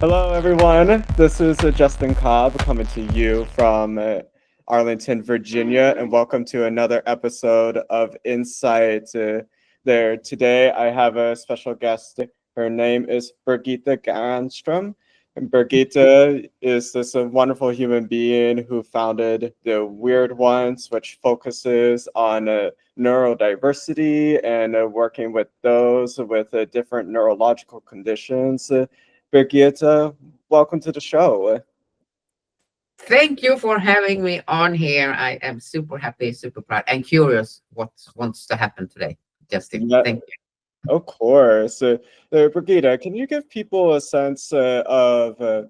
Hello, everyone. This is Justin Cobb coming to you from Arlington, Virginia, and welcome to another episode of Insight. There today, I have a special guest. Her name is Birgitta Granstrom. And Birgitta is this wonderful human being who founded the Weird Ones, which focuses on neurodiversity and working with those with different neurological conditions. Birgitta, welcome to the show. Thank you for having me on here. I am super happy, super proud, and curious what wants to happen today. Justin, Yeah, thank you. of course. Birgitta, can you give people a sense of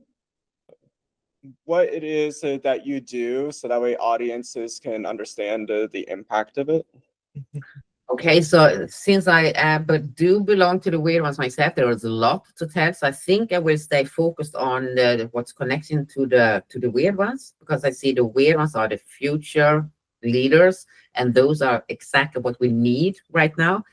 what it is that you do so that way audiences can understand the impact of it? Okay, so since I but do belong to the weird ones myself, there is a lot to tell. So I think I will stay focused on what's connecting to the weird ones, because I see the weird ones are the future leaders, and those are exactly what we need right now.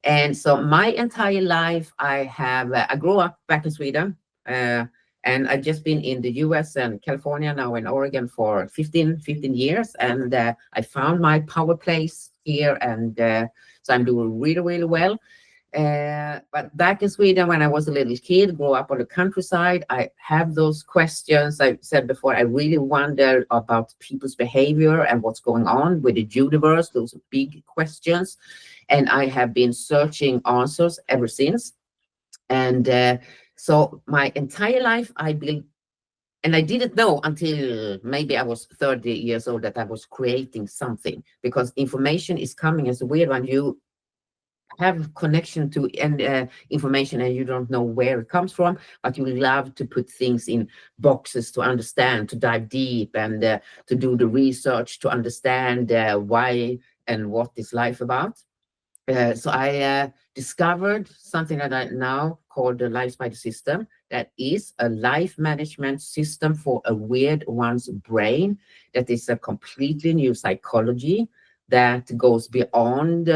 And so my entire life, I grew up back in Sweden, uh, and I've just been in the US and California, now in Oregon for 15 years. And I found my power place here, and so I'm doing really, really well. But back in Sweden, when I was a little kid, grew up on the countryside, I have those questions. I said before, I really wonder about people's behavior and what's going on with the universe, those big questions. And I have been searching answers ever since. And so my entire life, I built, and I didn't know until maybe I was 30 years old that I was creating something, because information is coming as a weird one. You have connection to and information, and you don't know where it comes from, but you love to put things in boxes to understand, to dive deep, and to do the research to understand why and what is life about. So I discovered something that I now call the Life Spider system. That is a life management system for a weird one's brain. That is a completely new psychology that goes beyond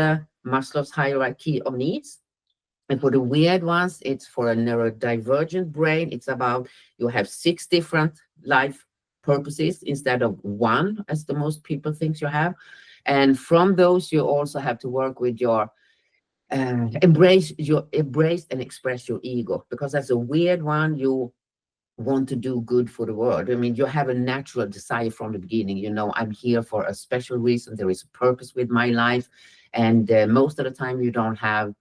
Maslow's hierarchy of needs. And for the weird ones, it's for a neurodivergent brain. It's about you have 6 different life purposes instead of one, as the most people think you have. And from those, you also have to work with your embrace and express your ego, because as a weird one, you want to do good for the world. I mean, you have a natural desire from the beginning. You know, I'm here for a special reason. There is a purpose with my life. And most of the time, you don't have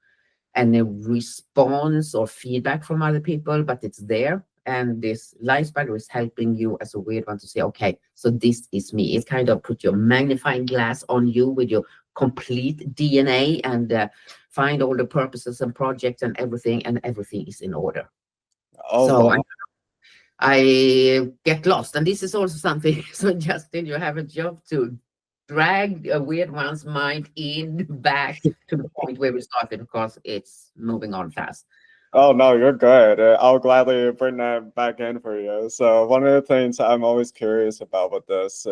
any response or feedback from other people, but it's there. And this life spider is helping you as a weird one to say, okay, so this is me. It kind of put your magnifying glass on you with your complete DNA, and find all the purposes and projects and everything is in order. Oh, So wow. I get lost. And this is also something, so Justin, you have a job to drag a weird one's mind in back to the point where we started, because it's moving on fast. Oh, no, you're good. I'll gladly bring that back in for you. So, one of the things I'm always curious about with this,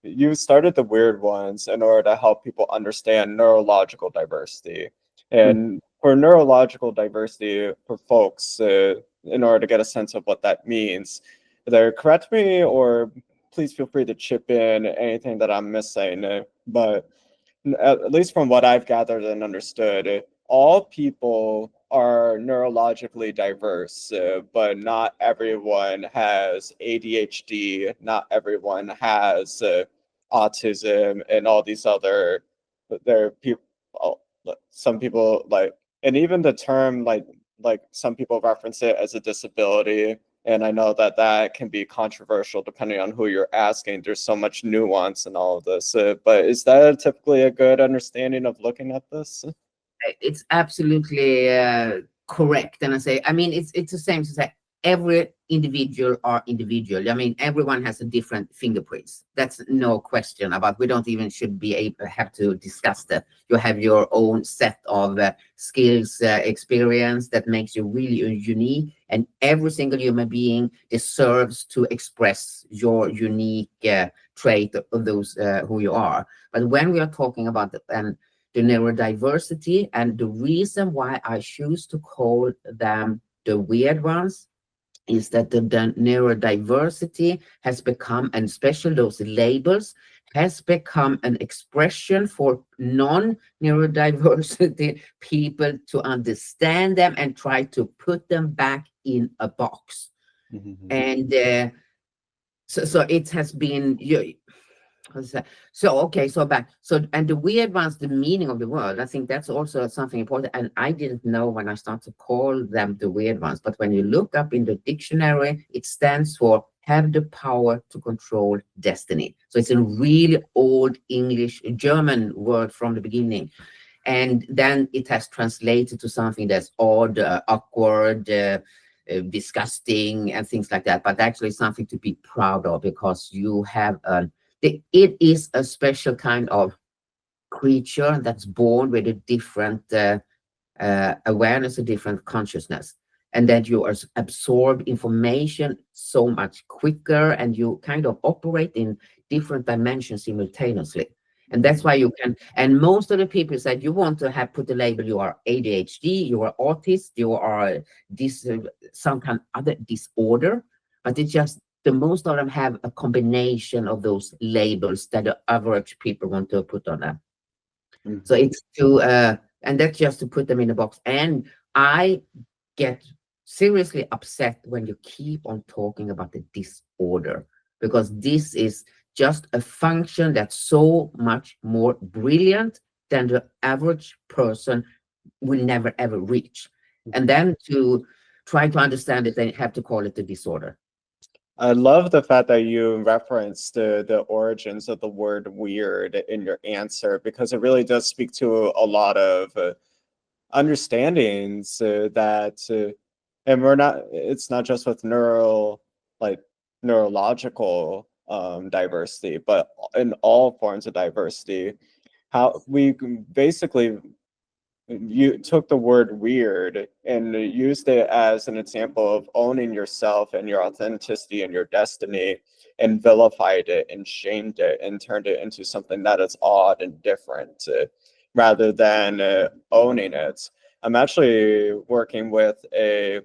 you started the Weird Ones in order to help people understand neurological diversity. Mm. And for neurological diversity for folks, in order to get a sense of what that means, either correct me or please feel free to chip in anything that I'm missing. But at least from what I've gathered and understood, all people are neurologically diverse, but not everyone has ADHD, not everyone has autism, and all these other. There are people, some people like, and even the term like some people reference it as a disability. And I know that that can be controversial depending on who you're asking. There's so much nuance in all of this. But is that typically a good understanding of looking at this? It's absolutely correct. And I say, I mean, it's the same to say every individual are individual. I mean, everyone has a different fingerprints. That's no question about. We don't even should be able have to discuss that. You have your own set of skills, experience that makes you really unique. And every single human being deserves to express your unique trait of those who you are. But when we are talking about the neurodiversity, and the reason why I choose to call them the weird ones is that the neurodiversity has become, and especially those labels, has become an expression for non-neurodiversity people to understand them and try to put them back in a box. And so it has been, so okay, so back, so, and the weird ones, the meaning of the word, I think that's also something important, and I didn't know when I started to call them the weird ones, but when you look up in the dictionary, it stands for have the power to control destiny. So it's a really old English German word from the beginning, and then it has translated to something that's odd, awkward, disgusting, and things like that, but actually something to be proud of, because you have it is a special kind of creature that's born with a different awareness, a different consciousness, and that you absorb information so much quicker, and you kind of operate in different dimensions simultaneously. And that's why you can, and most of the people said you want to have put the label, you are ADHD, you are autist, you are this some kind of other disorder, but it's just the most of them have a combination of those labels that the average people want to put on them. So it's to and that's just to put them in a box. And I get seriously upset when you keep on talking about the disorder, because this is just a function that's so much more brilliant than the average person will never ever reach. And then to try to understand it, they have to call it a disorder. I love the fact that you referenced the origins of the word weird in your answer, because it really does speak to a lot of understandings that, and it's not just with neurological diversity, but in all forms of diversity, how we basically, you took the word weird and used it as an example of owning yourself and your authenticity and your destiny, and vilified it and shamed it and turned it into something that is odd and different, rather than owning it. I'm actually working with a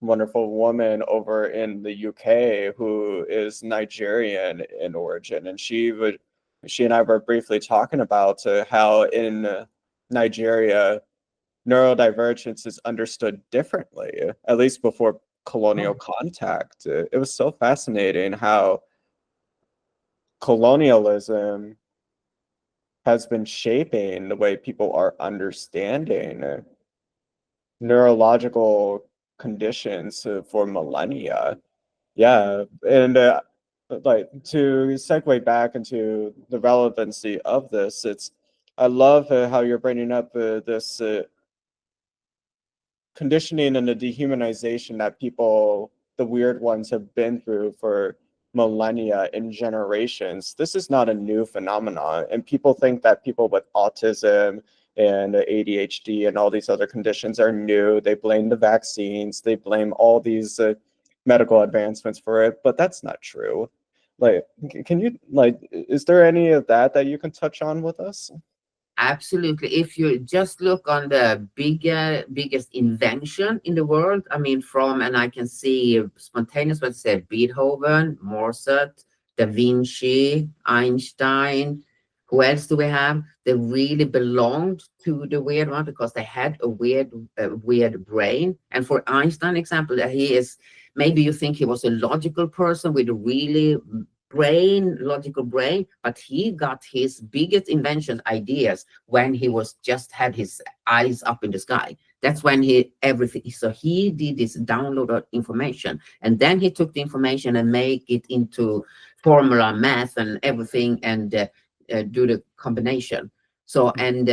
wonderful woman over in the UK who is Nigerian in origin, and she and I were briefly talking about how in Nigeria, neurodivergence is understood differently, at least before colonial contact. It was so fascinating how colonialism has been shaping the way people are understanding neurological conditions for millennia. Yeah, and like to segue back into the relevancy of this, I love how you're bringing up this conditioning and the dehumanization that people, the weird ones, have been through for millennia and generations. This is not a new phenomenon, and people think that people with autism and ADHD and all these other conditions are new. They blame the vaccines, they blame all these medical advancements for it, but that's not true. Like, can you, like, is there any of that you can touch on with us? Absolutely. If you just look on the biggest invention in the world, I mean, and I can see spontaneous, let's say Beethoven, Mozart, Da Vinci, Einstein. Who else do we have? They really belonged to the weird one because they had a weird brain. And for Einstein, example, he is, maybe you think he was a logical person with a really logical brain, but he got his biggest invention ideas when he was just had his eyes up in the sky. That's when so he did this download of information, and then he took the information and make it into formula, math, and everything, and do the combination. So and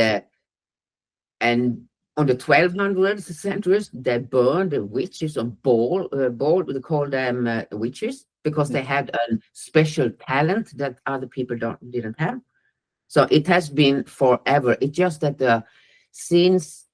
on the 1200s centuries, they burned the witches on ball. We call them witches, because they had a special talent that other people didn't have. So it has been forever. It's just that since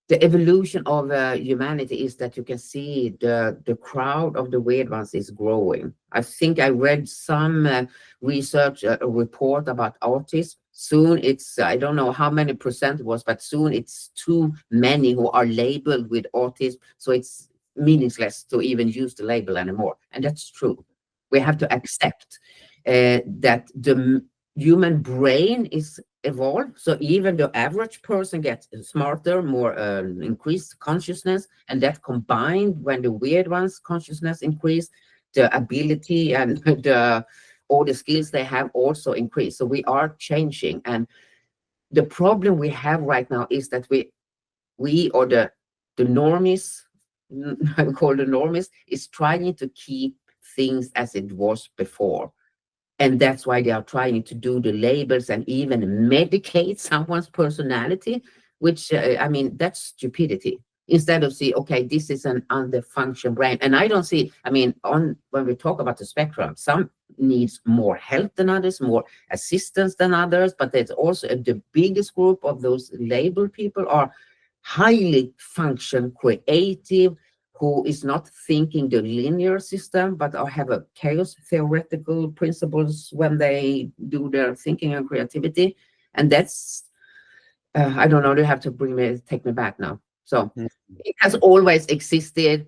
the evolution of humanity is that you can see the crowd of the weird ones is growing. I think I read some research report about autism. Soon it's, I don't know how many percent it was, but soon it's too many who are labeled with autism. So it's meaningless to even use the label anymore. And that's true. We have to accept that the human brain is evolved. So even the average person gets smarter, more increased consciousness, and that combined when the weird ones consciousness increase, the ability and the all the skills they have also increase. So we are changing. And the problem we have right now is that we or the normies, I call the normies, is trying to keep things as it was before. And that's why they are trying to do the labels and even medicate someone's personality, which, I mean, that's stupidity. Instead of see, okay, this is an underfunction brain. And I don't see, I mean, when we talk about the spectrum, some needs more help than others, more assistance than others, but there's also the biggest group of those labeled people are highly function creative, who is not thinking the linear system, but have a chaos theoretical principles when they do their thinking and creativity. And that's, I don't know, they have to take me back now. So it has always existed,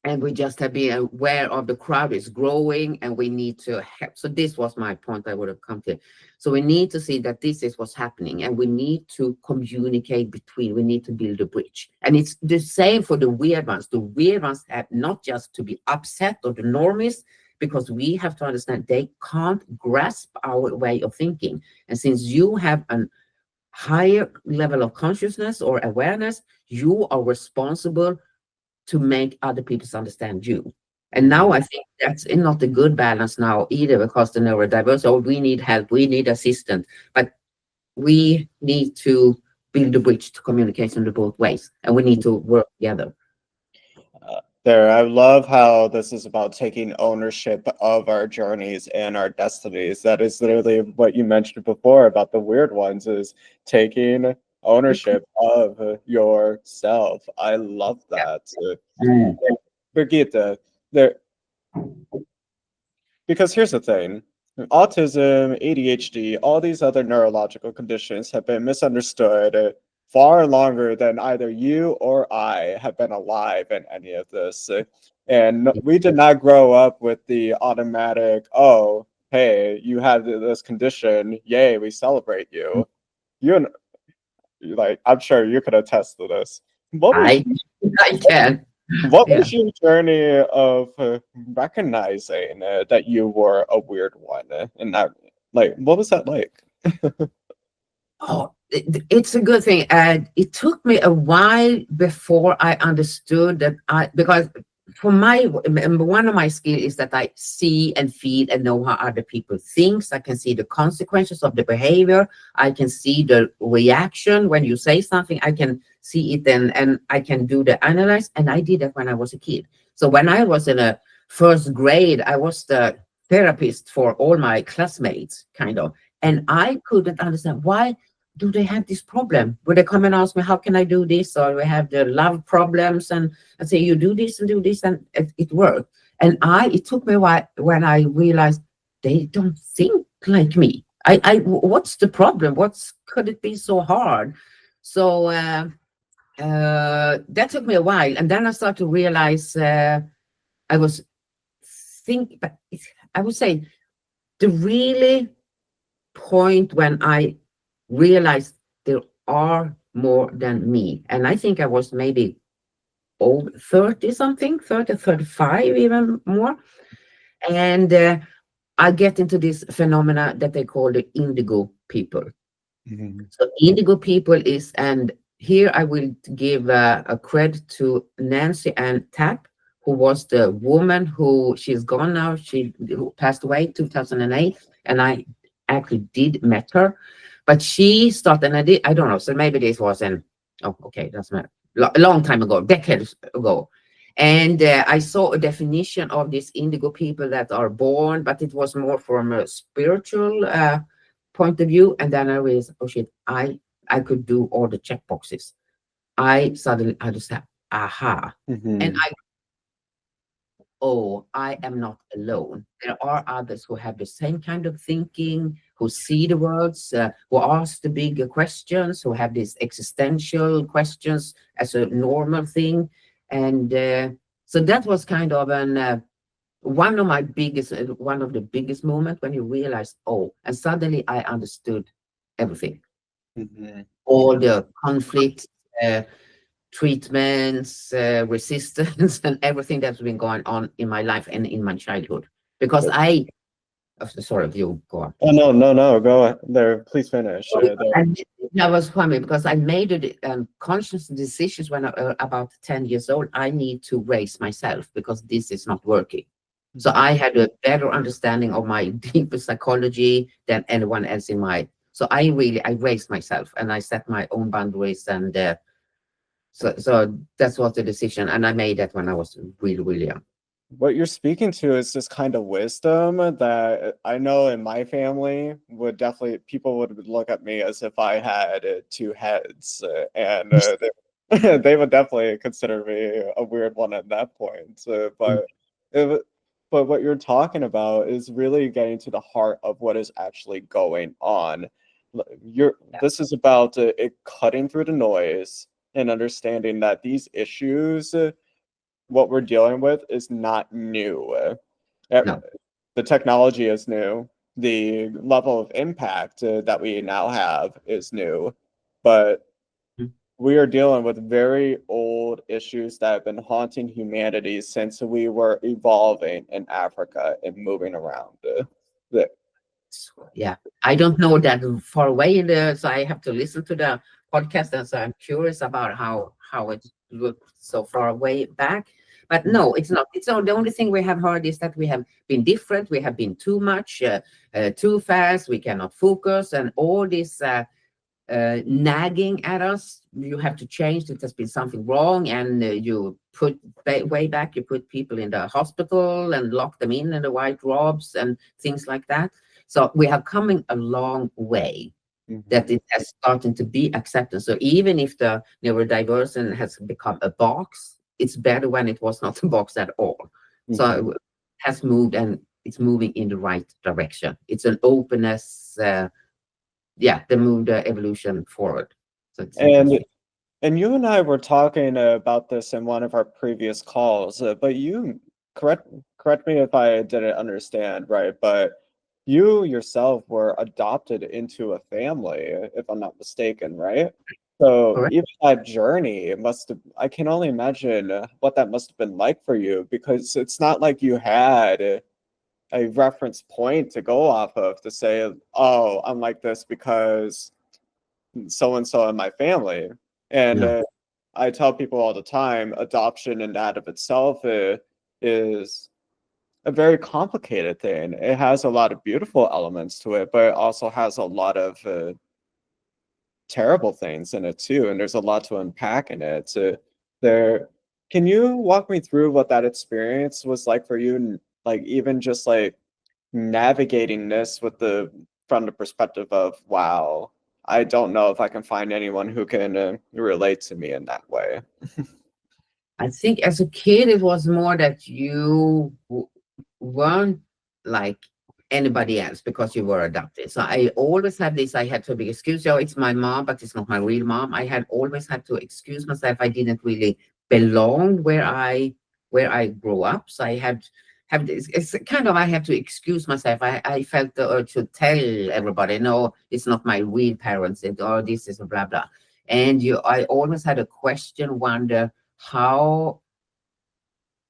and we just have been aware of the crowd is growing, and we need to help. So this was my point I would have come to. So we need to see that this is what's happening, and we need to communicate between, we need to build a bridge. And it's the same for the weird ones. The weird ones have not just to be upset or the normies, because we have to understand they can't grasp our way of thinking. And since you have a higher level of consciousness or awareness, you are responsible to make other people understand you. And now I think that's not a good balance now either, because the neurodiverse, oh, we need help, we need assistance, but we need to build a bridge to communication in both ways, and we need to work together. I love how this is about taking ownership of our journeys and our destinies. That is literally what you mentioned before about the weird ones, is taking ownership of yourself. I love that. Mm. Birgitta, because here's the thing. Autism, ADHD, all these other neurological conditions have been misunderstood far longer than either you or I have been alive in any of this. And we did not grow up with the automatic, oh, hey, you have this condition, yay, we celebrate you. Like, I'm sure you could attest to this. I can. What Yeah. was your journey of recognizing that you were a weird one? And that, like, what was that like? Oh, it's a good thing. And it took me a while before I understood that because for one of my skills is that I see and feel and know how other people think. I can see the consequences of the behavior. I can see the reaction when you say something. I can see it and I can do the analyze. And I did that when I was a kid. So when I was in a first grade, I was the therapist for all my classmates, kind of. And I couldn't understand, why do they have this problem? Would they come and ask me, how can I do this? Or we have the love problems, and I say, you do this, and it worked. And it took me a while when I realized they don't think like me. What's the problem? Could it be so hard? So that took me a while. And then I started to realize I would say the really point when I realized there are more than me. And I think I was maybe over 30 something, 30, 35, even more. And I get into this phenomena that they call the indigo people. Mm-hmm. So indigo people is, and here I will give a credit to Nancy Ann Tapp, who was the woman she's gone now. She passed away 2008, and I actually did met her. But she started, and I don't know, so maybe this was doesn't matter, a long time ago, decades ago. And I saw a definition of these indigo people that are born, but it was more from a spiritual point of view. And then I realized, oh shit, I could do all the check boxes. I just said, aha. Mm-hmm. And I am not alone. There are others who have the same kind of thinking, who see the words, who ask the bigger questions, who have these existential questions as a normal thing. And So that was kind of an one of the biggest moments when you realize, oh, and suddenly I understood everything, all the conflicts, treatments, resistance, and everything that's been going on in my life and in my childhood. Because sorry, you go on. Oh, no, go there. Please finish. That was funny because I made conscious decisions when about 10 years old. I need to raise myself because this is not working. So I had a better understanding of my deeper psychology than anyone else in my. So I raised myself and I set my own boundaries, and so that's what the decision. And I made that when I was really, really young. What you're speaking to is this kind of wisdom that I know in my family people would look at me as if I had two heads, and they would definitely consider me a weird one at that point. But what you're talking about is really getting to the heart of what is actually going on. This is about it cutting through the noise and understanding that these issues, what we're dealing with, is not new. No. The technology is new. The level of impact that we now have is new, but we are dealing with very old issues that have been haunting humanity since we were evolving in Africa and moving around. Yeah, I don't know that far away so I have to listen to the podcast, and so I'm curious about how it looked so far away back. But no, it's not. It's not. The only thing we have heard is that we have been different. We have been too much, too fast. We cannot focus, and all this nagging at us. You have to change. It has been something wrong, and you put way back. You put people in the hospital and lock them in the white robes and things like that. So we are coming a long way. That it has started to be accepted. So even if the neurodivergence has become a box, it's better when it was not a box at all. So it has moved, and it's moving in the right direction. It's an openness. The evolution forward. So and you and I were talking about this in one of our previous calls, but you correct me if I didn't understand right, but you yourself were adopted into a family, if I'm not mistaken, right? So correct. even that journey I can only imagine what that must have been like for you, because it's not like you had a reference point to go off of to say, oh, I'm like this because so-and-so in my family. And I tell people all the time, adoption in that of itself is a very complicated thing. It has a lot of beautiful elements to it, but it also has a lot of terrible things in it too. And there's a lot to unpack in it. Can you walk me through what that experience was like for you, and like even just like navigating this from the perspective of, wow, I don't know if I can find anyone who can relate to me in that way. I think as a kid, it was more that you weren't like anybody else because you were adopted. So I always had this, I had to be excused. Oh, it's my mom, but it's not my real mom. I had always had to excuse myself. I didn't really belong where I grew up. So I have this, it's kind of, I have to excuse myself. I felt the urge to tell everybody, no, it's not my real parents, or this is blah, blah. And I always had a question, wonder how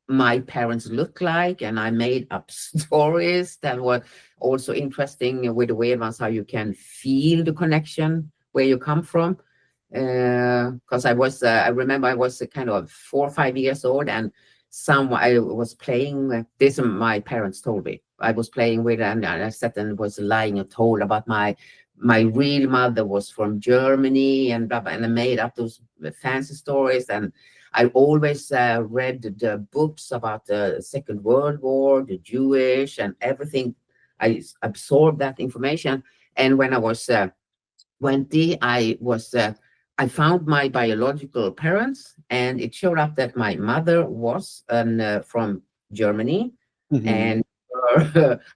my parents look like, and I made up stories that were also interesting with the weird ones, how you can feel the connection where you come from. Because I remember I was kind of 4 or 5 years old, and I was playing with this. My parents told me I was playing with, and I sat and was lying and told about my real mother was from Germany and blah, blah, and I made up those fancy stories. And I always read the books about the Second World War, the Jewish, and everything. I absorbed that information. And when I was 20, I found my biological parents, and it showed up that my mother was from Germany, and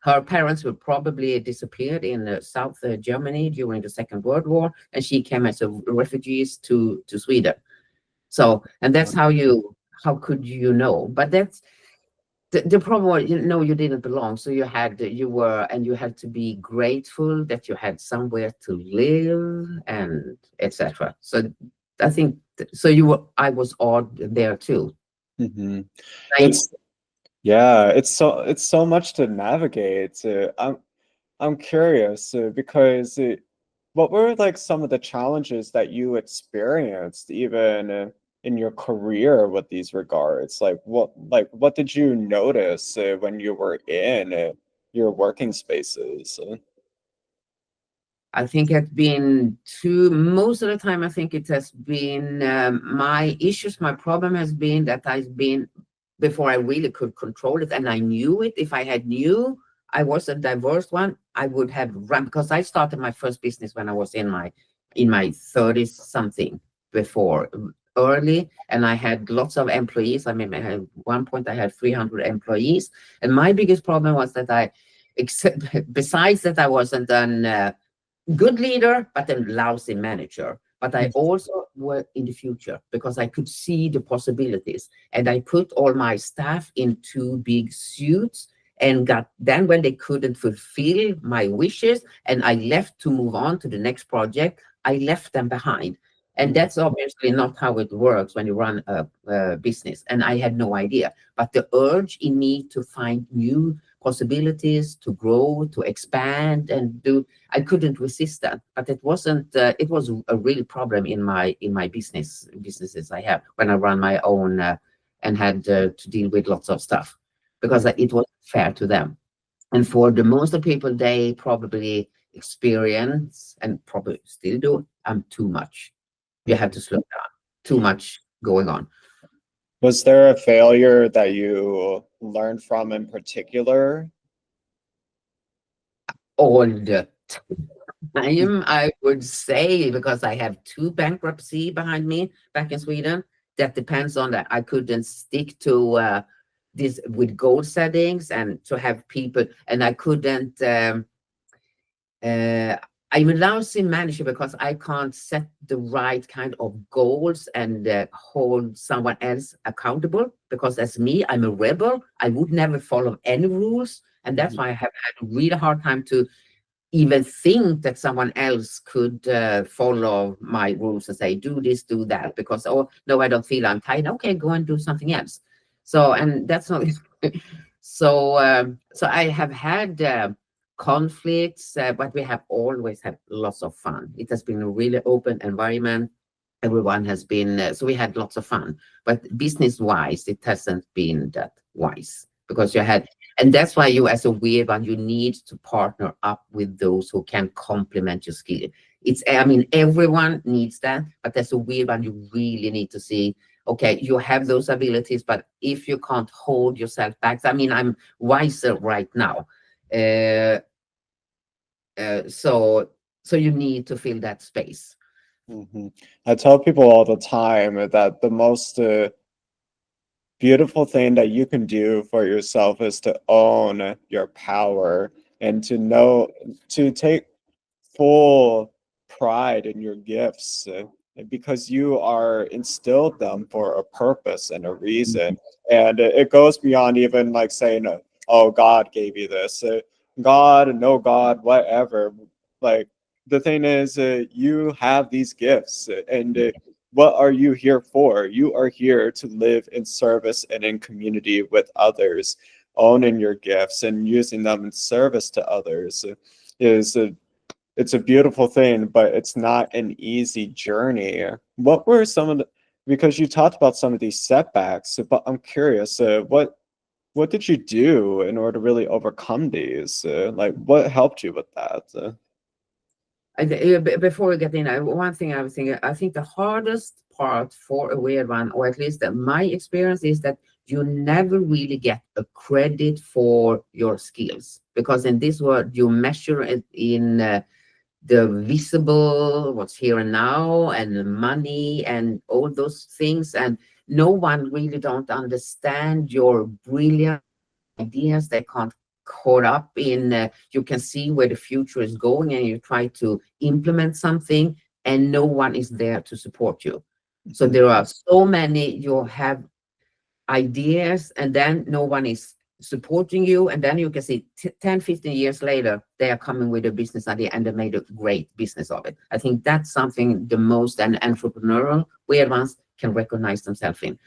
her parents were probably disappeared in South Germany during the Second World War, and she came as refugees to Sweden. So, and that's how how could you know? But that's the problem was, you didn't belong. So you had to be grateful that you had somewhere to live and etc. So I think so. I was odd there too. Mm-hmm. I, Yeah, it's so much to navigate. I'm curious because what were like some of the challenges that you experienced even in your career with these regards? What did you notice when you were in your working spaces? I think it's been most of the time, I think it has been my issues, my problem has been that I've been, before I really could control it, and I knew it. If I had knew I was a diverse one, I would have run, because I started my first business when I was in my 30s something, before early, and I had lots of employees. I mean, at one point I had 300 employees, and my biggest problem was that besides that I wasn't an good leader, but a lousy manager. But I also work in the future because I could see the possibilities. And I put all my staff in 2 big suits and then when they couldn't fulfill my wishes and I left to move on to the next project, I left them behind. And that's obviously not how it works when you run a business. And I had no idea. But the urge in me to find new possibilities, to grow, to expand, and I couldn't resist that. But it wasn't. It was a real problem in my businesses I have when I run my own and had to deal with lots of stuff, because it wasn't fair to them. And for the most of people, they probably experience and probably still do. I'm too much. You have to slow down. Too much going on. Was there a failure that you learned from in particular? All the time, I would say, because I have 2 bankruptcy behind me back in Sweden. That depends on that. I couldn't stick to this with goal settings and to have people, and I couldn't. I'm a lousy manager because I can't set the right kind of goals and hold someone else accountable. Because as me, I'm a rebel. I would never follow any rules, and that's why I have had a really hard time to even think that someone else could follow my rules and say, do this, do that, because, oh, no, I don't feel I'm tired. Okay, go and do something else. So, and that's not, so I have had conflicts, but we have always had lots of fun. It has been a really open environment. Everyone has been, so we had lots of fun, but business-wise, it hasn't been that wise, because and that's why you, as a weird one, you need to partner up with those who can complement your skill. I mean, everyone needs that, but as a weird one, you really need to see, okay, you have those abilities, but if you can't hold yourself back, I mean, I'm wiser right now. So you need to fill that space. I tell people all the time that the most beautiful thing that you can do for yourself is to own your power and to take full pride in your gifts because you are instilled them for a purpose and a reason. And it goes beyond even like saying, oh, God gave you this. God, no God, whatever. Like the thing is, you have these gifts and what are you here for? You are here to live in service and in community with others. Owning your gifts and using them in service to others is it's a beautiful thing, but it's not an easy journey. What were some of the, because you talked about some of these setbacks, but I'm curious, what did you do in order to really overcome these? Like what helped you with that? Before we get in, one thing I was thinking, I think the hardest part for a weird one, or at least my experience, is that you never really get a credit for your skills, because in this world you measure it in the visible, what's here and now, and the money and all those things, and no one really don't understand your brilliant ideas. They can't caught up in you can see where the future is going and you try to implement something and no one is there to support you. So there are so many, you have ideas, and then no one is supporting you, and then you can see 10, 15 years later, they are coming with a business idea and they made a great business of it. I think that's something the most an entrepreneurial weird ones can recognize themselves in.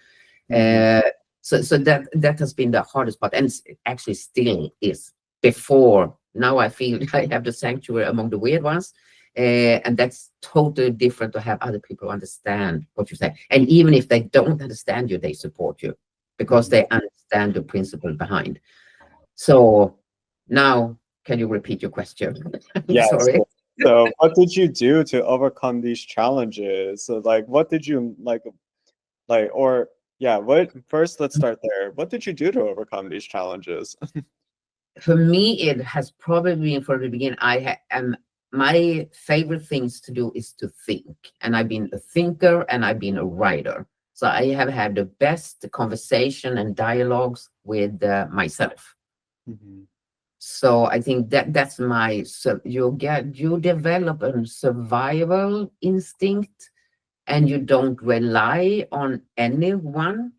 So that has been the hardest part, and actually still is. Before now, I feel I have the sanctuary among the weird ones, and that's totally different to have other people understand what you say. And even if they don't understand you, they support you because they understand the principle behind. So now, can you repeat your question? Yes. Sorry. So what did you do to overcome these challenges? So like, what did you or yeah, first let's start there. What did you do to overcome these challenges? For me, it has probably been from the beginning. My favorite things to do is to think, and I've been a thinker and I've been a writer. So I have had the best conversation and dialogues with myself. So I think that's my, so you develop a survival instinct, and you don't rely on anyone.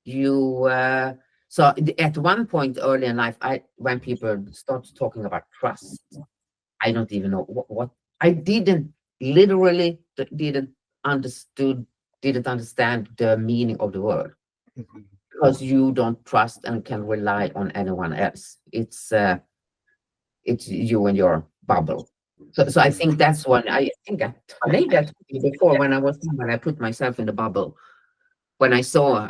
So at one point early in life, when people start talking about trust, I don't even know what I literally didn't understand the meaning of the word, because you don't trust and can rely on anyone else. It's you and your bubble. So I think that's one. I think I made that before when I put myself in the bubble. When I saw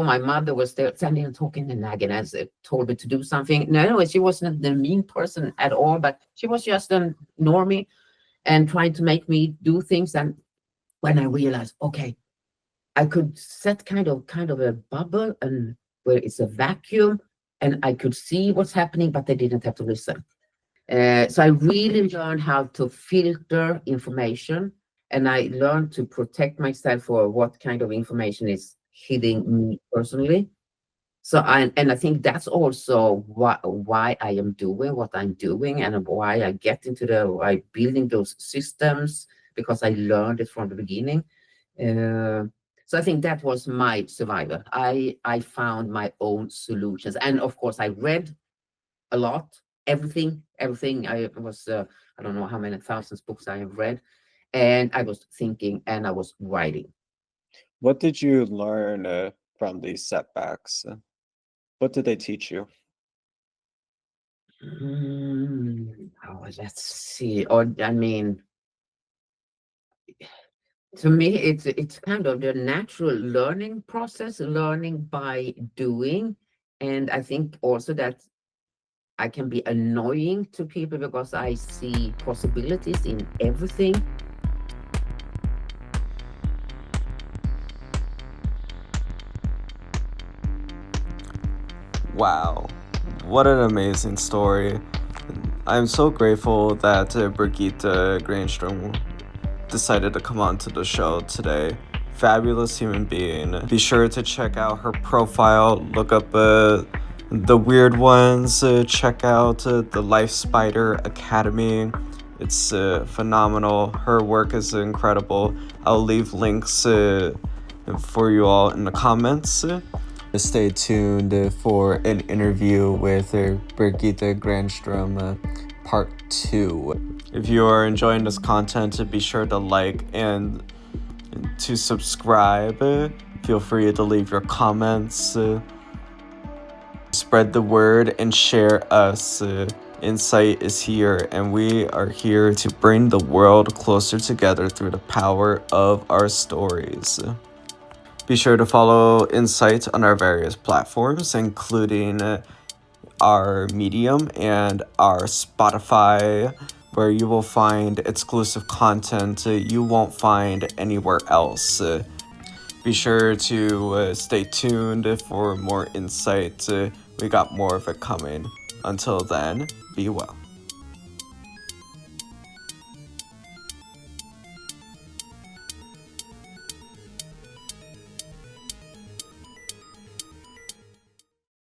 my mother was there standing and talking and nagging as it told me to do something. No, she wasn't the mean person at all, but she was just a normie and trying to make me do things. And when I realized, okay, I could set kind of a bubble and where it's a vacuum, and I could see what's happening, but they didn't have to listen. So I really learned how to filter information, and I learned to protect myself for what kind of information is hitting me personally. So I think that's also why I am doing what I'm doing, and why I get into why building those systems, because I learned it from the beginning. So I think that was my survival. I found my own solutions, and of course I read a lot, everything. I was I don't know how many thousands books I have read, and I was thinking and I was writing. What did you learn from these setbacks? What did they teach you? Let's see. Or I mean, to me, it's kind of the natural learning process, learning by doing. And I think also that I can be annoying to people because I see possibilities in everything. Wow, what an amazing story. I'm so grateful that Birgitta Granstrom decided to come on to the show today. Fabulous human being. Be sure to check out her profile, look up the weird ones, check out the Life Spider Academy. It's phenomenal. Her work is incredible. I'll leave links for you all in the comments. Stay tuned for an interview with Birgitta Granstrom part 2. If you are enjoying this content, be sure to like and to subscribe. Feel free to leave your comments. Spread the word and share us. Insight is here, and we are here to bring the world closer together through the power of our stories. Be sure to follow Insight on our various platforms, including our Medium and our Spotify, where you will find exclusive content you won't find anywhere else. Be sure to stay tuned for more insight. We got more of it coming. Until then, be well.